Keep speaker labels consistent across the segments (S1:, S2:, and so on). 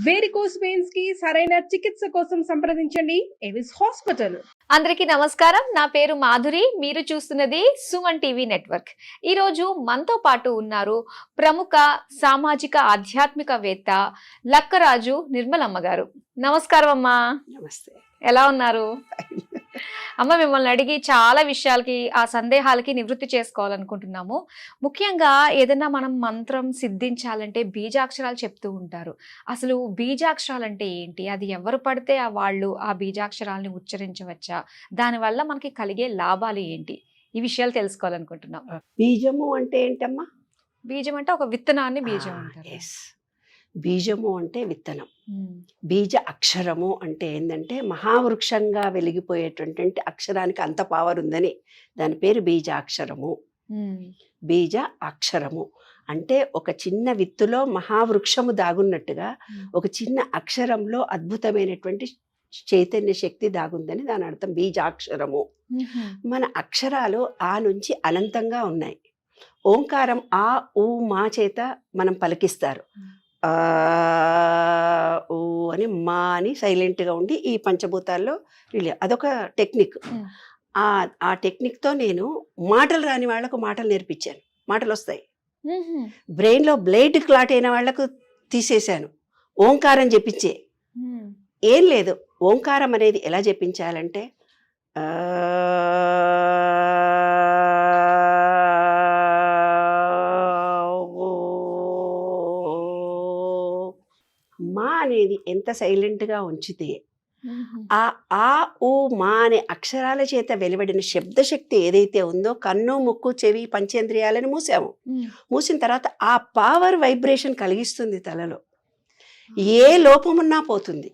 S1: Varicose veins కి సరైన చికిత్స కోసం సంప్రదించండి ఎవిస్ హాస్పిటల్.
S2: అందరికీ నమస్కారం. నా పేరు మాధురి. మీరు చూస్తున్నది సుమన్ టీవీ నెట్వర్క్. ఈ రోజు మనతో పాటు ఉన్నారు ప్రముఖ సామాజిక ఆధ్యాత్మికవేత్త లక్కరాజు నిర్మలమ్మ గారు. నమస్కారం అమ్మా.
S3: నమస్తే.
S2: ఎలా ఉన్నారు అమ్మ? మిమ్మల్ని అడిగి చాలా విషయాలకి ఆ సందేహాలకి నివృత్తి చేసుకోవాలనుకుంటున్నాము. ముఖ్యంగా ఏదైనా మనం మంత్రం సిద్ధించాలంటే బీజాక్షరాలు చెప్తూ ఉంటారు. అసలు బీజాక్షరాలు అంటే ఏంటి? అది ఎవరు పడితే వాళ్ళు ఆ బీజాక్షరాలని ఉచ్చరించవచ్చా? దానివల్ల మనకి కలిగే లాభాలు ఏంటి? ఈ విషయాలు తెలుసుకోవాలనుకుంటున్నాం.
S3: బీజము అంటే ఏంటమ్మా?
S2: బీజం అంటే ఒక విత్తనాన్ని బీజం అంటారు.
S3: బీజము అంటే విత్తనం. బీజ అక్షరము అంటే ఏంటంటే మహావృక్షంగా వెలిగిపోయేటువంటి అక్షరానికి అంత పవర్ ఉందని దాని పేరు బీజాక్షరము. బీజ అక్షరము అంటే ఒక చిన్న విత్తులో మహావృక్షము దాగున్నట్టుగా ఒక చిన్న అక్షరంలో అద్భుతమైనటువంటి చైతన్య శక్తి దాగుందని దాని అర్థం బీజాక్షరము. మన అక్షరాలు ఆ నుంచి అనంతంగా ఉన్నాయి. ఓంకారం ఆ ఊ మా చేత మనం పలికిస్తారు. ఊ అని మా అని సైలెంట్గా ఉండి ఈ పంచభూతాల్లో అదొక టెక్నిక్. ఆ టెక్నిక్తో నేను మాటలు రాని వాళ్లకు మాటలు నేర్పించాను. మాటలు వస్తాయి. బ్రెయిన్లో బ్లడ్ క్లాట్ అయిన వాళ్లకు తీసేశాను. ఓంకారం చెప్పించే ఏం లేదు. ఓంకారం అనేది ఎలా చెప్పించాలంటే మా అనేది ఎంత సైలెంట్గా ఉంచితే ఆ ఊ మా అనే అక్షరాల చేత వెలువడిన శబ్దశక్తి ఏదైతే ఉందో కన్ను ముక్కు చెవి పంచేంద్రియాలను మూసిన తర్వాత ఆ పవర్ వైబ్రేషన్ కలిగిస్తుంది తలలో. ఏ లోపమున్నా పోతుంది.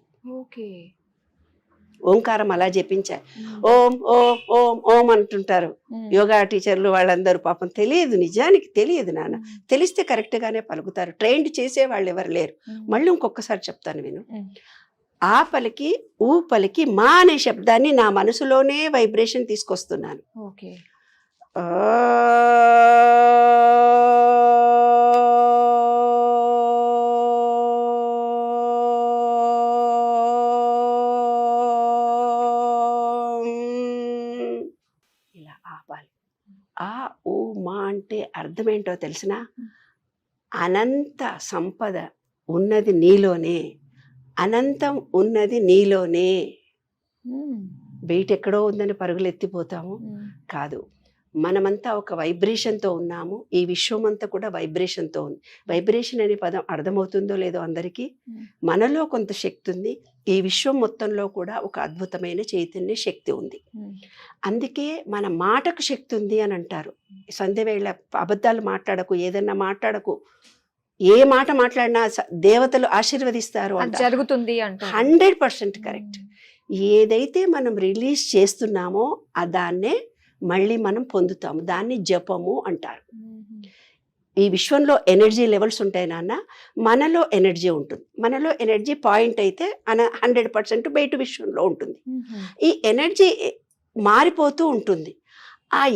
S3: ఓంకారం అలా చెప్పించాలి. ఓం ఓం ఓం ఓం అంటుంటారు యోగా టీచర్లు వాళ్ళందరూ. పాపం తెలియదు, నిజానికి తెలియదు నాన్న. తెలిస్తే కరెక్ట్గానే పలుకుతారు. ట్రైన్డ్ చేసే వాళ్ళు ఎవరు లేరు. మళ్ళీ ఇంకొకసారి చెప్తాను విను. ఆ పలికి ఊ పలికి మా అనే శబ్దాన్ని నా మనసులోనే వైబ్రేషన్ తీసుకొస్తున్నాను. ఇలా ఆపాలి. ఆ ఊ మా అంటే అర్థమేంటో తెలిసిన అనంత సంపద ఉన్నది నీలోనే, అనంతం ఉన్నది నీలోనే. బయట ఎక్కడో ఉందని పరుగులు ఎత్తిపోతాము కాదు. మనమంతా ఒక వైబ్రేషన్తో ఉన్నాము. ఈ విశ్వం అంతా కూడా వైబ్రేషన్తో ఉంది. వైబ్రేషన్ అనే పదం అర్థమవుతుందో లేదో అందరికీ. మనలో కొంత శక్తి ఉంది. ఈ విశ్వం మొత్తంలో కూడా ఒక అద్భుతమైన చైతన్య శక్తి ఉంది. అందుకే మన మాటకు శక్తి ఉంది అని అంటారు. సంధ్యవేళ అబద్ధాలు మాట్లాడకు, ఏదన్నా మాట్లాడకు. ఏ మాట మాట్లాడినా దేవతలు ఆశీర్వదిస్తారు
S2: జరుగుతుంది అంటే
S3: 100% కరెక్ట్. ఏదైతే మనం రిలీజ్ చేస్తున్నామో దాన్నే మళ్ళీ మనం పొందుతాము. దాన్ని జపము అంటారు. ఈ విశ్వంలో ఎనర్జీ లెవెల్స్ ఉంటాయి నాన్న. మనలో ఎనర్జీ ఉంటుంది. మనలో ఎనర్జీ పాయింట్ అయితే 100% బయట విశ్వంలో ఉంటుంది. ఈ ఎనర్జీ మారిపోతూ ఉంటుంది.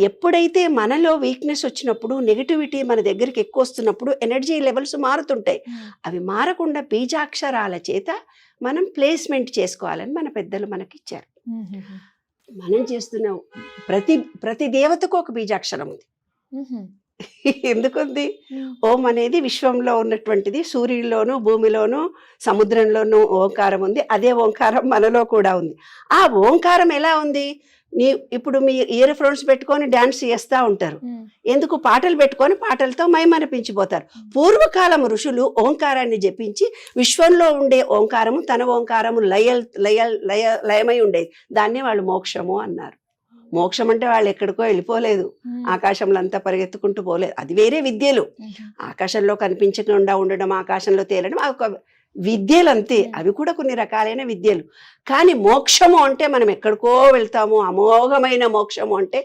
S3: ఎప్పుడైతే మనలో వీక్నెస్ వచ్చినప్పుడు, నెగిటివిటీ మన దగ్గరికి ఎక్కువ వస్తున్నప్పుడు ఎనర్జీ లెవెల్స్ మారుతుంటాయి. అవి మారకుండా బీజాక్షరాల చేత మనం ప్లేస్మెంట్ చేసుకోవాలని మన పెద్దలు మనకిచ్చారు. మనం చేస్తున్న ప్రతి దేవతకు ఒక బీజాక్షరం ఉంది. ఎందుకుంది? ఓం అనేది విశ్వంలో ఉన్నటువంటిది. సూర్యుల్లోనూ భూమిలోనూ సముద్రంలోనూ ఓంకారం ఉంది. అదే ఓంకారం మనలో కూడా ఉంది. ఆ ఓంకారం ఎలా ఉంది? ఇప్పుడు మీ ఇయర్ ఫోన్స్ పెట్టుకొని డాన్స్ చేస్తూ ఉంటారు. ఎందుకు? పాటలు పెట్టుకొని పాటలతో మైమరిపించిపోతారు. పూర్వకాలం ఋషులు ఓంకారాన్ని జపించి విశ్వంలో ఉండే ఓంకారము తన ఓంకారము లయమై ఉండేది. దాన్నే వాళ్ళు మోక్షము అన్నారు. మోక్షం అంటే వాళ్ళు ఎక్కడికో వెళ్ళిపోలేదు. ఆకాశంలో అంతా పరిగెత్తుకుంటూ పోలేదు. అది వేరే విద్యలు. ఆకాశంలో కనిపించకుండా ఉండడం, ఆకాశంలో తేలడం ఒక విద్యలు అంతే. అవి కూడా కొన్ని రకాలైన విద్యలు. కానీ మోక్షము అంటే మనం ఎక్కడికో వెళ్తాము. అమోఘమైన మోక్షము అంటే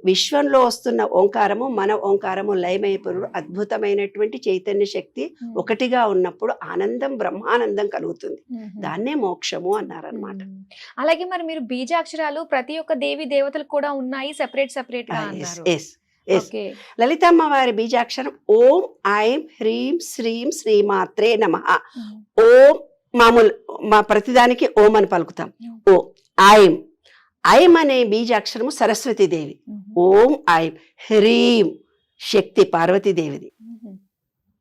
S3: విశ్వంలో వస్తున్న ఓంకారము మన ఓంకారము లయమైపోయి అద్భుతమైనటువంటి చైతన్య శక్తి ఒకటిగా ఉన్నప్పుడు ఆనందం, బ్రహ్మానందం కలుగుతుంది. దాన్నే మోక్షము అన్నారనమాట.
S2: అలాగే మరి మీరు బీజాక్షరాలు ప్రతి ఒక్క దేవి దేవతలకు కూడా ఉన్నాయి, సెపరేట్ గా అన్నారు.
S3: లలితమ్మ వారి బీజాక్షరం ఓం ఐం హ్రీం శ్రీం శ్రీమాత్రే నమః. ఓం మామూలు మా ప్రతిదానికి ఓం అని పలుకుతాం. ఓ ఐం, ఐం అనే బీజాక్షరము సరస్వతీదేవి. ఓం ఐం. హ్రీం శక్తి పార్వతీదేవిది.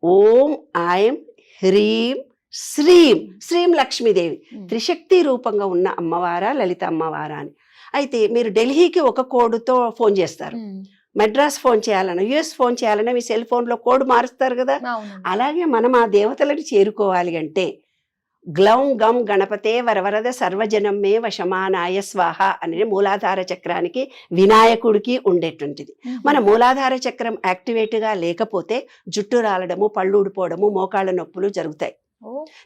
S3: ఓం ఐం హ్రీం శ్రీం, శ్రీం లక్ష్మీదేవి. త్రిశక్తి రూపంగా ఉన్న అమ్మవారా లలిత అమ్మవారా అని. అయితే మీరు ఢిల్లీకి ఒక కోడ్తో ఫోన్ చేస్తారు, మెడ్రాస్ ఫోన్ చేయాలన్నా, యుఎస్ ఫోన్ చేయాలన్నా మీ సెల్ ఫోన్లో కోడ్ మారుస్తారు కదా. అలాగే మనం ఆ దేవతలను చేరుకోవాలి అంటే గ్లౌం గం గణపతే వరవరద సర్వజనం మే వశమానాయ స్వాహ అనే మూలాధార చక్రానికి వినాయకుడికి ఉండేటువంటిది. మన మూలాధార చక్రం యాక్టివేట్గా లేకపోతే జుట్టు రాలడము, పళ్ళు ఊడిపోవడము, మోకాళ్ళ నొప్పులు జరుగుతాయి.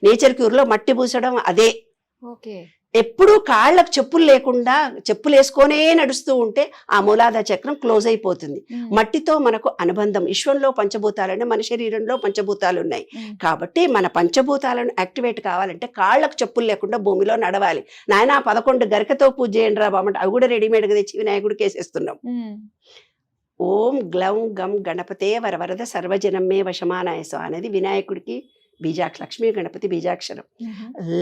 S3: నేచర్ క్యూర్లో మట్టి పూసడం అదే. ఎప్పుడూ కాళ్ళకు చెప్పులు లేకుండా చెప్పులు వేసుకొనే నడుస్తూ ఉంటే ఆ మూలాధార చక్రం క్లోజ్ అయిపోతుంది. మట్టితో మనకు అనుబంధం. విశ్వంలో పంచభూతాలనే మన శరీరంలో పంచభూతాలు ఉన్నాయి కాబట్టి మన పంచభూతాలను యాక్టివేట్ కావాలంటే కాళ్ళకు చెప్పులు లేకుండా భూమిలో నడవాలి. నాయన 11 గరికతో పూజ చేయండి రా బామంటే అవి కూడా రెడీమేడ్గా తెచ్చి వినాయకుడికి వేసేస్తున్నాం. ఓం గ్లౌం గం గణపతే వరవరద సర్వజనమ్మే వశమానాయ స్వాహ అనేది వినాయకుడికి లక్ష్మీ గణపతి బీజాక్షరం.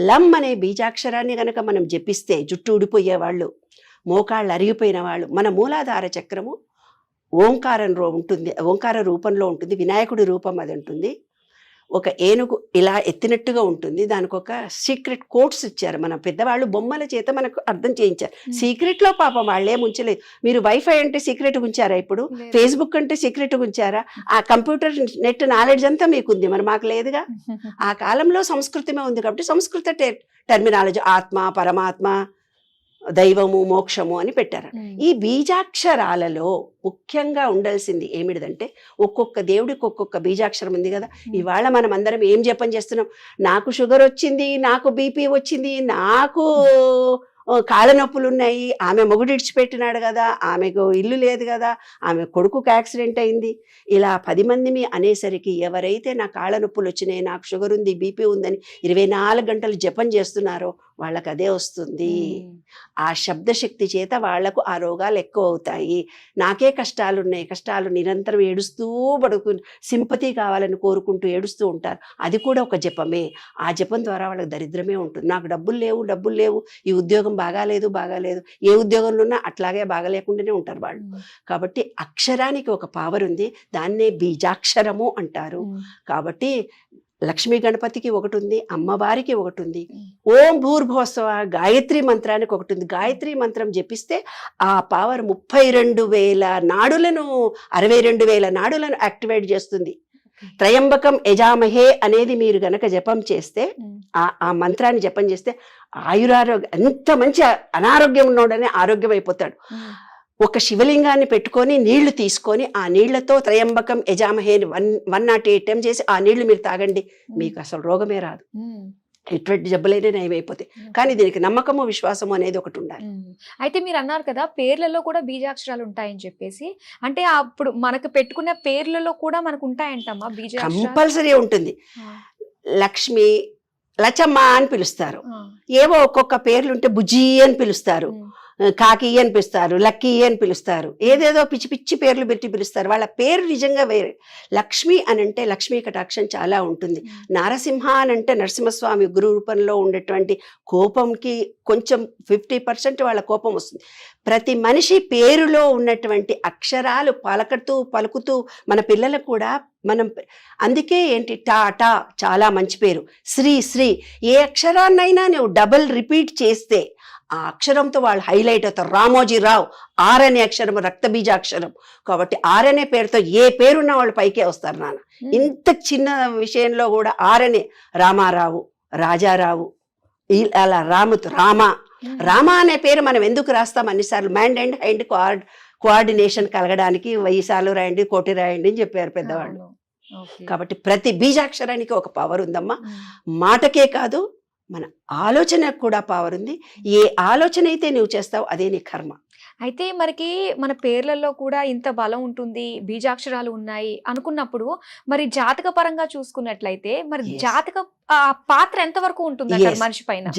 S3: లం అనే బీజాక్షరాన్ని గనక మనం జపిస్తే జుట్టు ఊడిపోయే వాళ్ళు, మోకాళ్ళు అరిగిపోయిన వాళ్ళు, మన మూలాధార చక్రము ఓంకారంలో ఉంటుంది, ఓంకార రూపంలో ఉంటుంది. వినాయకుడి రూపం అది ఉంటుంది. ఒక ఏనుగు ఇలా ఎత్తినట్టుగా ఉంటుంది. దానికి ఒక సీక్రెట్ కోడ్స్ ఇచ్చారు మన పెద్దవాళ్ళు, బొమ్మల చేత మనకు అర్థం చేయించారు. సీక్రెట్లో పాపం వాళ్ళే ఉంచలేదు. మీరు వైఫై అంటే సీక్రెట్ ఉంచారా? ఇప్పుడు ఫేస్బుక్ అంటే సీక్రెట్ ఉంచారా? ఆ కంప్యూటర్ నెట్ నాలెడ్జ్ అంతా మీకుంది, మరి మాకు లేదుగా. ఆ కాలంలో సంస్కృతమే ఉంది కాబట్టి సంస్కృత టెర్మినాలజీ ఆత్మ, పరమాత్మ, దైవము, మోక్షము అని పెట్టారు. ఈ బీజాక్షరాలలో ముఖ్యంగా ఉండాల్సింది ఏమిటిదంటే ఒక్కొక్క దేవుడికి ఒక్కొక్క బీజాక్షరం ఉంది కదా. ఇవాళ మనం అందరం ఏం జపం చేస్తున్నాం? నాకు షుగర్ వచ్చింది, నాకు బీపీ వచ్చింది, నాకు కాళ్ళ నొప్పులు ఉన్నాయి, ఆమె మొగుడు ఇడిచిపెట్టినాడు కదా, ఆమెకు ఇల్లు లేదు కదా, ఆమె కొడుకుకి యాక్సిడెంట్ అయింది, ఇలా 10 మంది మీ అనేసరికి ఎవరైతే నా కాళ్ళ నొప్పులు వచ్చినాయి, నాకు షుగర్ ఉంది, బీపీ ఉందని 24 గంటలు జపం చేస్తున్నారో వాళ్ళకి అదే వస్తుంది. ఆ శబ్దశక్తి చేత వాళ్లకు ఆ రోగాలు ఎక్కువ అవుతాయి. నాకే కష్టాలు ఉన్నాయి, కష్టాలు నిరంతరం ఏడుస్తూ పడుకు సింపతి కావాలని కోరుకుంటూ ఏడుస్తూ ఉంటారు. అది కూడా ఒక జపమే. ఆ జపం ద్వారా వాళ్ళకి దరిద్రమే ఉంటుంది. నాకు డబ్బులు లేవు, ఈ ఉద్యోగం బాగాలేదు, ఏ ఉద్యోగంలో ఉన్నా అట్లాగే బాగాలేకుండానే ఉంటారు వాళ్ళు. కాబట్టి అక్షరానికి ఒక పవర్ ఉంది, దాన్నే బీజాక్షరము అంటారు. కాబట్టి లక్ష్మీ గణపతికి ఒకటి ఉంది, అమ్మవారికి ఒకటి ఉంది. ఓం భూర్భువస్వ గాయత్రి మంత్రానికి ఒకటి ఉంది. గాయత్రి మంత్రం జపిస్తే ఆ పవర్ 32,000 నాడులను 62,000 నాడులను యాక్టివేట్ చేస్తుంది. త్రయంబకం యజామహే అనేది మీరు గనక జపం చేస్తే, ఆ మంత్రాన్ని జపం చేస్తే ఆయురారోగ్యం, ఎంత మంచి అనారోగ్యం ఉన్నోడనే ఆరోగ్యం అయిపోతాడు. ఒక శివలింగాన్ని పెట్టుకొని నీళ్లు తీసుకొని ఆ నీళ్లతో త్రయంబకం యజామహే 108 టైం చేసి ఆ నీళ్లు మీరు తాగండి, మీకు అసలు రోగమే రాదు. ఎటువంటి జబ్బులైనా నయమైపోతాయి. కానీ దీనికి నమ్మకము, విశ్వాసము అనేది ఒకటి ఉండాలి.
S2: అయితే మీరు అన్నారు కదా పేర్లలో కూడా బీజాక్షరాలు ఉంటాయని చెప్పేసి, అంటే అప్పుడు మనకు పెట్టుకున్న పేర్లలో కూడా మనకు ఉంటాయంటమ్మా బీజాక్షరాలు?
S3: కంపల్సరీ ఉంటుంది. లక్ష్మి, లచమ్మ అని పిలుస్తారు. ఏవో ఒక్కొక్క పేర్లు ఉంటే బుజ్జి అని పిలుస్తారు, కాకి అని పిలుస్తారు, లక్కీ అని పిలుస్తారు, ఏదేదో పిచ్చి పిచ్చి పేర్లు పెట్టి పిలుస్తారు. వాళ్ళ పేరు నిజంగా వేరే. లక్ష్మి అని అంటే లక్ష్మీ కటాక్షం చాలా ఉంటుంది. నారసింహ అని అంటే నరసింహస్వామి గురు రూపంలో ఉండేటువంటి కోపంకి కొంచెం 50% వాళ్ళ కోపం వస్తుంది. ప్రతి మనిషి పేరులో ఉన్నటువంటి అక్షరాలు పలుకుతూ మన పిల్లలకు కూడా మనం, అందుకే ఏంటి టా చాలా మంచి పేరు, శ్రీ ఏ అక్షరాన్నైనా నువ్వు డబుల్ రిపీట్ చేస్తే ఆ అక్షరంతో వాళ్ళు హైలైట్ అవుతారు. రామోజీరావు ఆర్ అనే అక్షరం రక్తబీజాక్షరం కాబట్టి ఆర్ అనే పేరుతో ఏ పేరున్న వాళ్ళు పైకే వస్తారు నాన్న. ఇంత చిన్న విషయంలో కూడా ఆర్ అనే రామారావు, రాజారావు, అలా రామ అనే పేరు మనం ఎందుకు రాస్తాం అన్నిసార్లు? మైండ్ అండ్ హ్యాండ్ కోఆర్డినేషన్ కలగడానికి 1000 సార్లు రాయండి, 1 కోటి రాయండి అని చెప్పారు పెద్దవాళ్ళు. కాబట్టి ప్రతి బీజాక్షరానికి ఒక పవర్ ఉందమ్మా. మాటకే కాదు మన ఆలోచనకు కూడా పవర్ ఉంది. ఏ ఆలోచన అయితే నువ్వు చేస్తావు అదే నీ కర్మ.
S2: అయితే మనకి మన పేర్లలో కూడా ఇంత బలం ఉంటుంది, బీజాక్షరాలు ఉన్నాయి అనుకున్నప్పుడు మరి జాతక పరంగా చూసుకున్నట్లయితే మరి జాతక పాత్ర ఎంతవరకు ఉంటుంది మనిషి పైన?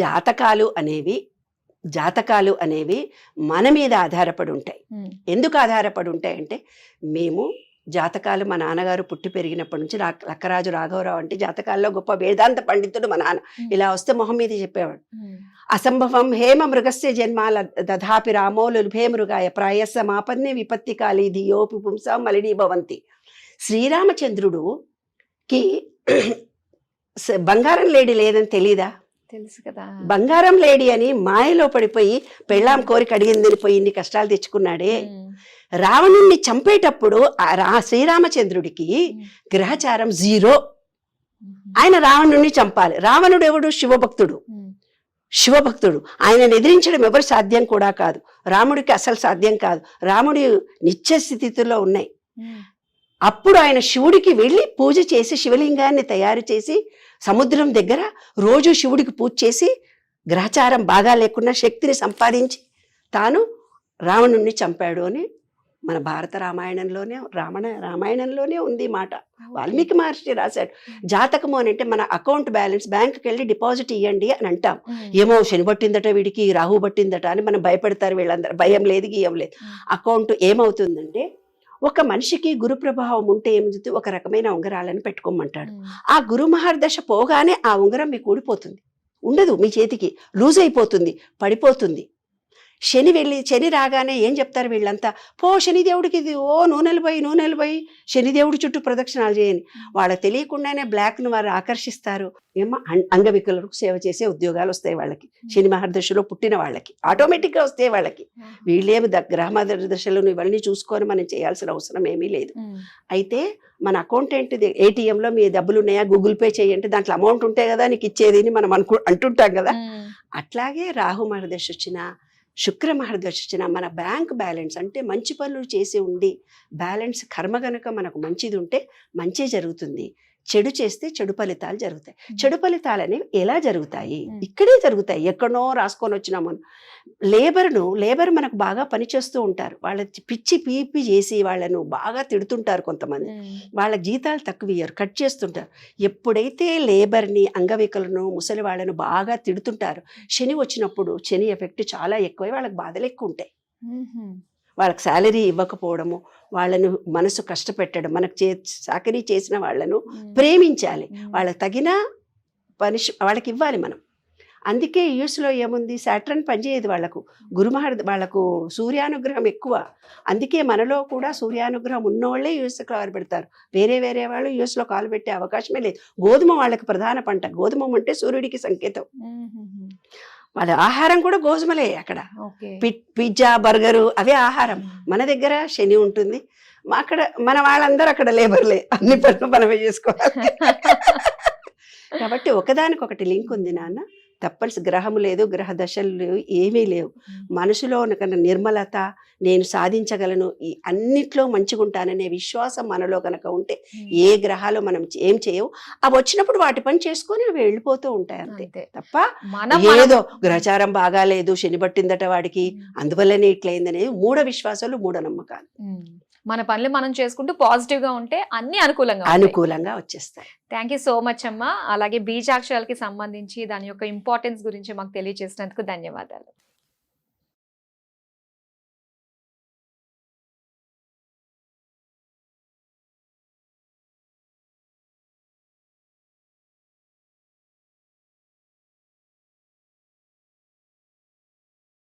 S2: జాతకాలు అనేవి మన మీద ఆధారపడి ఉంటాయి. ఎందుకు ఆధారపడి ఉంటాయి అంటే, మేము
S3: జాతకాలు మా నాన్నగారు పుట్టి పెరిగినప్పటి నుంచి లక్కరాజు రాఘవరావు అంటే జాతకాల్లో గొప్ప వేదాంత పండితుడు మా నాన్న. ఇలా వస్తే మొహం మీద చెప్పేవాడు. అసంభవం హేమ మృగస్య జన్మాల దధాపి రామో లుభే మృగాయ ప్రాయస్స మాపన్నే విపత్తి కాళీ ధియోపి పుంసా మలినీ భవంతి. శ్రీరామచంద్రుడుకి బంగారం లేడి లేదని తెలీదా?
S2: తెలుసు కదా.
S3: బంగారం లేడి అని మాయలో పడిపోయి పెళ్ళాం కోరిక అడిగిందని పోయి ఇన్ని కష్టాలు తెచ్చుకున్నాడే. రావణుణ్ణి చంపేటప్పుడు శ్రీరామచంద్రుడికి గ్రహచారం 0. ఆయన రావణుణ్ణి చంపాలి. రావణుడు ఎవడు? శివభక్తుడు. ఆయనను ఎదిరించడం ఎవరు సాధ్యం కూడా కాదు. రాముడికి అసలు సాధ్యం కాదు. రాముడి నిత్య స్థితిలో ఉన్నాయి. అప్పుడు ఆయన శివుడికి వెళ్ళి పూజ చేసి శివలింగాన్ని తయారు చేసి సముద్రం దగ్గర రోజు శివుడికి పూజ చేసి గ్రహచారం బాగా లేకున్నా శక్తిని సంపాదించి తాను రావణుణ్ణి చంపాడు అని మన భారత రామాయణంలోనే ఉంది మాట. వాల్మీకి మహర్షి రాశాడు. జాతకము అని అంటే మన అకౌంట్ బ్యాలెన్స్ బ్యాంకుకి వెళ్ళి డిపాజిట్ ఇవ్వండి అని అంటాం. ఏమో శని పట్టిందట వీడికి, రాహు పట్టిందట అని మనం భయపడతారు వీళ్ళందరూ. భయం లేదు, గీయం లేదు. అకౌంట్ ఏమవుతుందంటే ఒక మనిషికి గురు ప్రభావం ఉంటే ఏమిటి, ఒక రకమైన ఉంగరాలను పెట్టుకోమంటాడు. ఆ గురు మహర్దశ పోగానే ఆ ఉంగరం మీకు ఊడిపోతుంది, ఉండదు మీ చేతికి, లూజ్ అయిపోతుంది, పడిపోతుంది. శని రాగానే ఏం చెప్తారు వీళ్ళంతా, శనిదేవుడికి ఇది నూనెలు పోయి శనిదేవుడి చుట్టూ ప్రదక్షిణాలు చేయని. వాళ్ళకి తెలియకుండానే బ్లాక్ను వారు ఆకర్షిస్తారు. ఏమో అంగవికలకు సేవ చేసే ఉద్యోగాలు వస్తాయి వాళ్ళకి. శని మహర్దశలో పుట్టిన వాళ్ళకి ఆటోమేటిక్గా వస్తాయి వాళ్ళకి. వీళ్ళేమి గ్రహ మహర్దశలు ఇవన్నీ చూసుకొని మనం చేయాల్సిన అవసరం ఏమీ లేదు. అయితే మన అకౌంట్ ఏంటిది, ఏటీఎంలో మీ డబ్బులు ఉన్నాయా, గూగుల్ పే చేయండి, దాంట్లో అమౌంట్ ఉంటే కదా నీకు ఇచ్చేది అని మనం అంటుంటాం కదా. అట్లాగే రాహు మహర్దశ వచ్చిన, శుక్ర మహర్దశ వచ్చిన మన బ్యాంక్ బ్యాలెన్స్ అంటే మంచి పనులు చేసి ఉండి బ్యాలెన్స్ కర్మ గనక మనకు మంచిది ఉంటే మంచి జరుగుతుంది. చెడు చేస్తే చెడు ఫలితాలు జరుగుతాయి. చెడు ఫలితాలు అనేవి ఎలా జరుగుతాయి? ఇక్కడే జరుగుతాయి. ఎక్కడో రాసుకొని వచ్చినాము. లేబర్ మనకు బాగా పనిచేస్తూ ఉంటారు. వాళ్ళ పిచ్చి పీపి చేసి వాళ్ళను బాగా తిడుతుంటారు. కొంతమంది వాళ్ళ జీతాలు తక్కువ ఇయ్యరు, కట్ చేస్తుంటారు. ఎప్పుడైతే లేబర్ని, అంగవికలను, ముసలి వాళ్ళను బాగా తిడుతుంటారు, శని వచ్చినప్పుడు శని ఎఫెక్ట్ చాలా ఎక్కువై వాళ్ళకి బాధలు ఎక్కువ ఉంటాయి. వాళ్ళకి శాలరీ ఇవ్వకపోవడము, వాళ్ళను మనసు కష్టపెట్టడం, మనకు చాకరీ చేసిన వాళ్ళను ప్రేమించాలి, వాళ్ళకి తగిన వాళ్ళకి ఇవ్వాలి మనం. అందుకే యూఎస్లో ఏముంది, సాటర్న్ పనిచేయదు వాళ్ళకు, వాళ్ళకు సూర్యానుగ్రహం ఎక్కువ. అందుకే మనలో కూడా సూర్యానుగ్రహం ఉన్నోళ్ళే యూఎస్లో కాలు పెడతారు. వేరే వాళ్ళు యూఎస్లో కాలు పెట్టే అవకాశమే లేదు. గోధుమ వాళ్ళకి ప్రధాన పంట. గోధుమ అంటే సూర్యుడికి సంకేతం. వాళ్ళ ఆహారం కూడా గోధుమలే అక్కడ. పిజ్జా, బర్గరు అవే ఆహారం. మన దగ్గర శని ఉంటుంది, అక్కడ మన వాళ్ళందరూ అక్కడ లేబర్లే, అన్ని పనులు మనమే చేసుకోవాలి. కాబట్టి ఒకదానికొకటి లింక్ ఉంది నాన్న. తప్పనిసరి గ్రహము లేదు, గ్రహ దశలు లేవు, ఏమీ లేవు. మనసులో కన్నా నిర్మలత, నేను సాధించగలను, ఈ అన్నిట్లో మంచిగా ఉంటాననే విశ్వాసం మనలో కనుక ఉంటే ఏ గ్రహాలు మనం ఏం చేయవు. అవి వచ్చినప్పుడు వాటి పని చేసుకొని అవి వెళ్ళిపోతూ ఉంటాయి అంతే. తప్ప ఏదో గ్రహచారం బాగాలేదు, శని పట్టిందట వాడికి అందువల్లనే ఇట్లయిందనే మూఢ విశ్వాసాలు, మూఢనమ్మకాలు.
S2: మన పనులు మనం చేసుకుంటూ పాజిటివ్ గా ఉంటే అన్ని అనుకూలంగా వచ్చేస్తాయి. థ్యాంక్ యూ సో మచ్ అమ్మా. అలాగే బీజాక్షరాలకి సంబంధించి దాని యొక్క ఇంపార్టెన్స్ గురించి మాకు తెలియజేసినందుకు ధన్యవాదాలు.